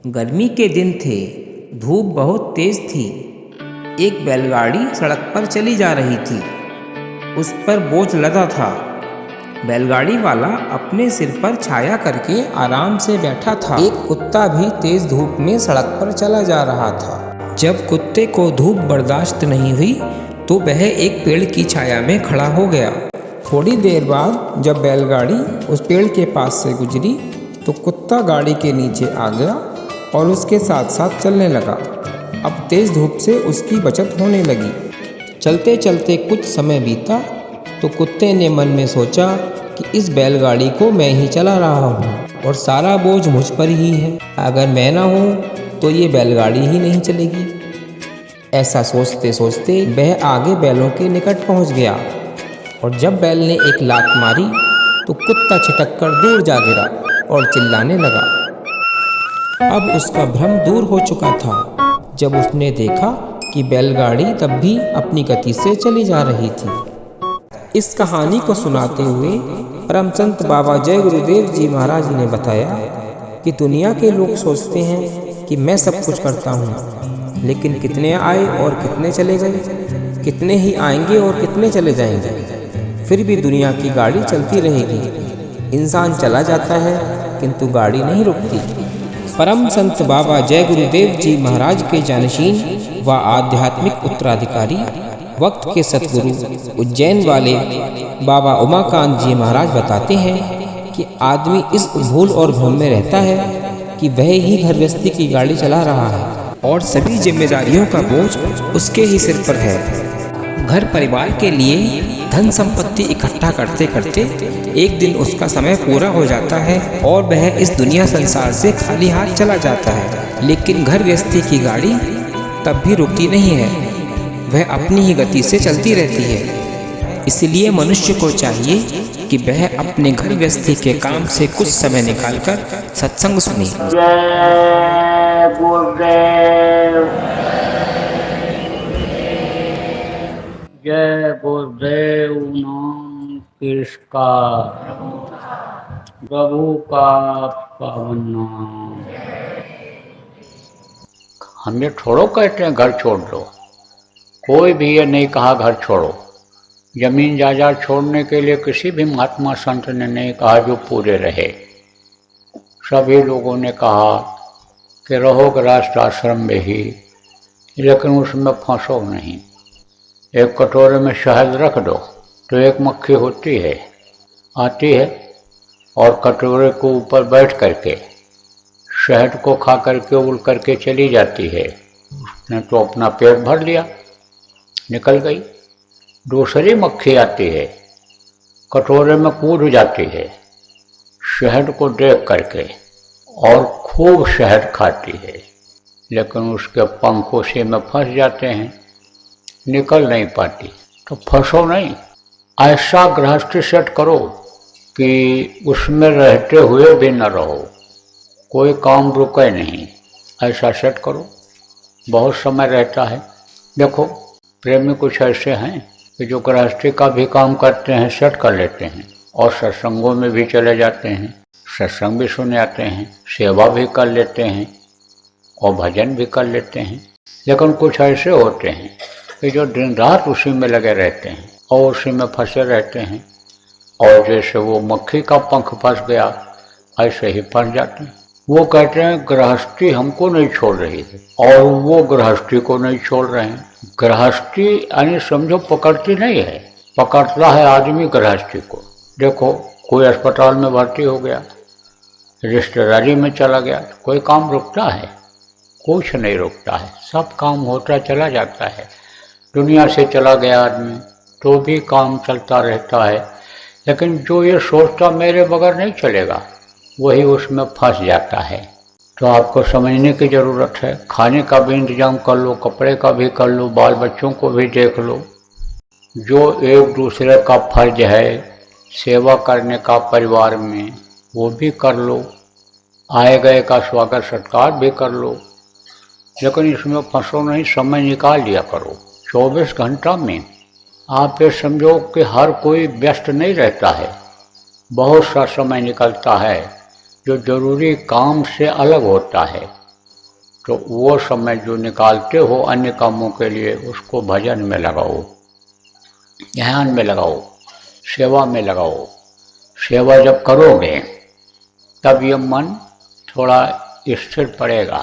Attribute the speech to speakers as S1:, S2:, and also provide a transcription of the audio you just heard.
S1: गर्मी के दिन थे, धूप बहुत तेज थी। एक बैलगाड़ी सड़क पर चली जा रही थी। उस पर बोझ लदा था। बैलगाड़ी वाला अपने सिर पर छाया करके आराम से बैठा था। एक कुत्ता भी तेज धूप में सड़क पर चला जा रहा था। जब कुत्ते को धूप बर्दाश्त नहीं हुई तो वह एक पेड़ की छाया में खड़ा हो गया। थोड़ी देर बाद जब बैलगाड़ी उस पेड़ के पास से गुजरी तो कुत्ता गाड़ी के नीचे आ गया और उसके साथ साथ चलने लगा। अब तेज धूप से उसकी बचत होने लगी। चलते चलते कुछ समय बीता तो कुत्ते ने मन में सोचा कि इस बैलगाड़ी को मैं ही चला रहा हूँ और सारा बोझ मुझ पर ही है। अगर मैं ना हूँ तो ये बैलगाड़ी ही नहीं चलेगी। ऐसा सोचते सोचते वह आगे बैलों के निकट पहुँच गया और जब बैल ने एक लात मारी तो कुत्ता छिटक कर दूर जा गिरा और चिल्लाने लगा। अब उसका भ्रम दूर हो चुका था जब उसने देखा कि बैलगाड़ी तब भी अपनी गति से चली जा रही थी। इस कहानी को सुनाते हुए परम संत बाबा जय गुरुदेव जी महाराज ने बताया कि दुनिया के लोग सोचते हैं कि मैं सब कुछ करता हूँ, लेकिन कितने आए और कितने चले गए, कितने ही आएंगे और कितने चले जाएंगे। फिर भी दुनिया की गाड़ी चलती रहेगी। इंसान चला जाता है किंतु गाड़ी नहीं रुकती। परम संत बाबा जय गुरुदेव जी महाराज के जानशीन व आध्यात्मिक उत्तराधिकारी, वक्त के सतगुरु उज्जैन वाले बाबा उमाकांत जी महाराज बताते हैं कि आदमी इस भूल और भ्रम में रहता है कि वह ही घर गृहस्थी की गाड़ी चला रहा है और सभी जिम्मेदारियों का बोझ उसके ही सिर पर है। घर परिवार के लिए धन संपत्ति इकट्ठा करते करते एक दिन उसका समय पूरा हो जाता है और वह इस दुनिया संसार से खाली हाथ चला जाता है। लेकिन घर गृहस्थी की गाड़ी तब भी रुकती नहीं है, वह अपनी ही गति से चलती रहती है। इसलिए मनुष्य को चाहिए कि वह अपने घर गृहस्थी के काम से कुछ समय निकालकर सत्संग सुने।
S2: जय गुरुदेव, जय गुरुदेव। नाम किसका, प्रभु का पावन नाम। हम ये थोड़ो कहते हैं घर छोड़ दो, कोई भी ये नहीं कहा घर छोड़ो। जमीन जायदाद छोड़ने के लिए किसी भी महात्मा संत ने नहीं कहा जो पूरे रहे। सभी लोगों ने कहा कि रहो गृहस्थ आश्रम में ही, लेकिन उसमें फंसो नहीं। एक कटोरे में शहद रख दो तो एक मक्खी होती है, आती है और कटोरे को ऊपर बैठ करके शहद को खा करके उड़ करके चली जाती है। उसने तो अपना पेट भर लिया, निकल गई। दूसरी मक्खी आती है, कटोरे में कूद जाती है शहद को देख करके और खूब शहद खाती है, लेकिन उसके पंख उसी में फंस जाते हैं, निकल नहीं पाती। तो फंसो नहीं, ऐसा गृहस्थी सेट करो कि उसमें रहते हुए भी न रहो, कोई काम रुके नहीं। ऐसा सेट करो, बहुत समय रहता है। देखो प्रेमी कुछ ऐसे हैं कि जो गृहस्थी का भी काम करते हैं, सेट कर लेते हैं और सत्संगों में भी चले जाते हैं, सत्संग भी सुने आते हैं, सेवा भी कर लेते हैं और भजन भी कर लेते हैं। लेकिन कुछ ऐसे होते हैं कि जो दिन रात उसी में लगे रहते हैं और उसी में फंसे रहते हैं, और जैसे वो मक्खी का पंख फंस गया ऐसे ही फंस जाते हैं। वो कहते हैं गृहस्थी हमको नहीं छोड़ रही है और वो गृहस्थी को नहीं छोड़ रहे हैं। गृहस्थी यानी समझो पकड़ती नहीं है, पकड़ता है आदमी गृहस्थी को। देखो कोई अस्पताल में भर्ती हो गया, रिश्तेदारी में चला गया, तो कोई काम रुकता है? कुछ नहीं रुकता है, सब काम होता चला जाता है। दुनिया से चला गया आदमी तो भी काम चलता रहता है, लेकिन जो ये सोचता मेरे बगैर नहीं चलेगा वही उसमें फंस जाता है। तो आपको समझने की ज़रूरत है। खाने का भी इंतजाम कर लो, कपड़े का भी कर लो, बाल बच्चों को भी देख लो। जो एक दूसरे का फर्ज है सेवा करने का परिवार में, वो भी कर लो। आए गए का स्वागत सत्कार भी कर लो, लेकिन इसमें फंसो नहीं, समय निकाल लिया करो। 24 घंटा में आप ये समझो कि हर कोई व्यस्त नहीं रहता है, बहुत सा समय निकलता है जो जरूरी काम से अलग होता है। तो वो समय जो निकालते हो अन्य कामों के लिए उसको भजन में लगाओ, ध्यान में लगाओ, सेवा में लगाओ। सेवा जब करोगे तब ये मन थोड़ा स्थिर पड़ेगा।